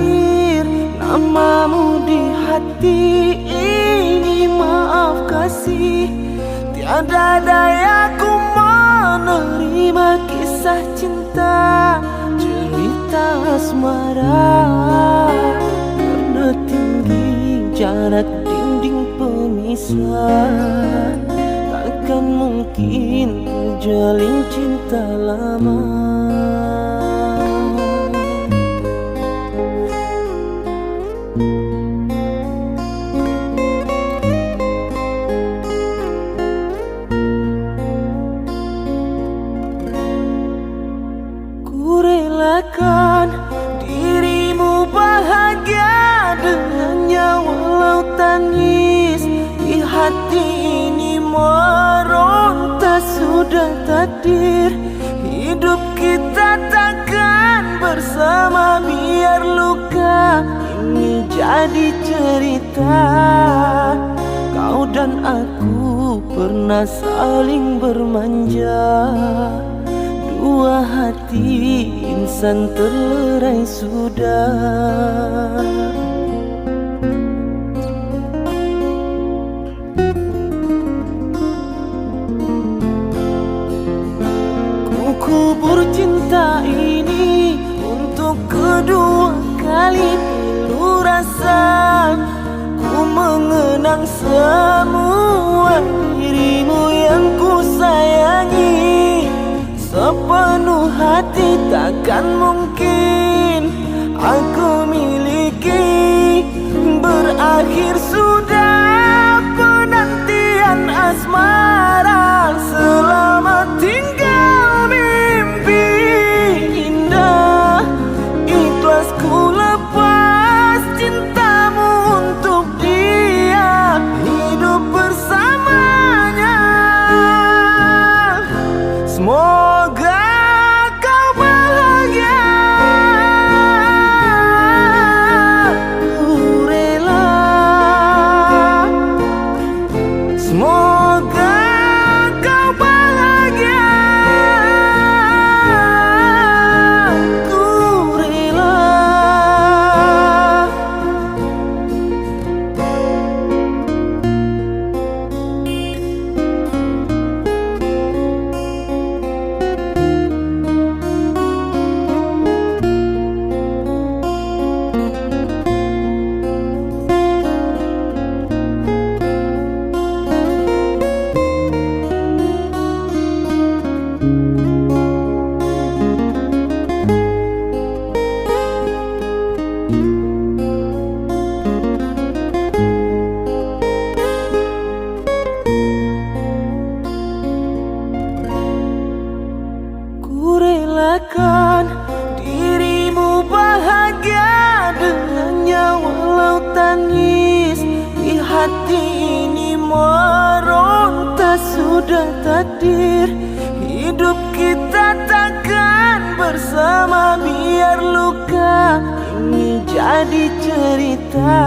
hadir namamu di hati ini. Maaf kasih, tiada dayaku menerima kisah cinta, cerita asmara. Karena tinggi jarak dinding pemisah, takkan mungkin terjalin cinta lama. Kurelakan dirimu bahagia dengannya, walau tangis di hati ini meronta. Sudah takdir hidup kita takkan bersama, biar luka ini jadi cerita. Kau dan aku pernah saling bermanja, dua hati insan terlerai sudah. Ku kubur cinta ini untuk kedua kali. Penuh rasa ku mengenang semua dirimu yang ku sayangi. Sepenuh hati takkan mungkin aku miliki. Berakhir sudah penantian asmara. Selamat tinggal mimpi indah. Ikhlas ku lepas cintamu untuk dia, hidup bersamanya. Semoga kau bahagia. Ku rela. Semoga kau bahagia. Ku rela. Kurelakan dirimu bahagia dengannya, walau tangis di hati ini meronta. Sudah takdir hidup kita takkan bersama, biar luka ini jadi cerita.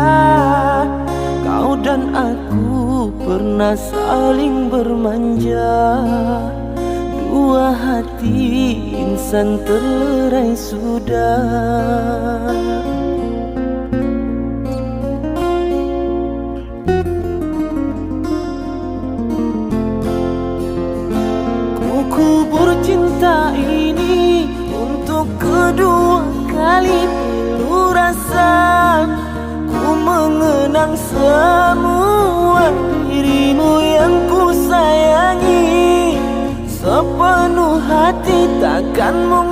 Kau dan aku pernah saling bermanja, dua hati insan terlerai sudah. Ku kubur cinta ini untuk kedua kali. Penuh rasa ku mengenang semua dirimu yang ku sayangi. Sepenuh hati takkan mungkin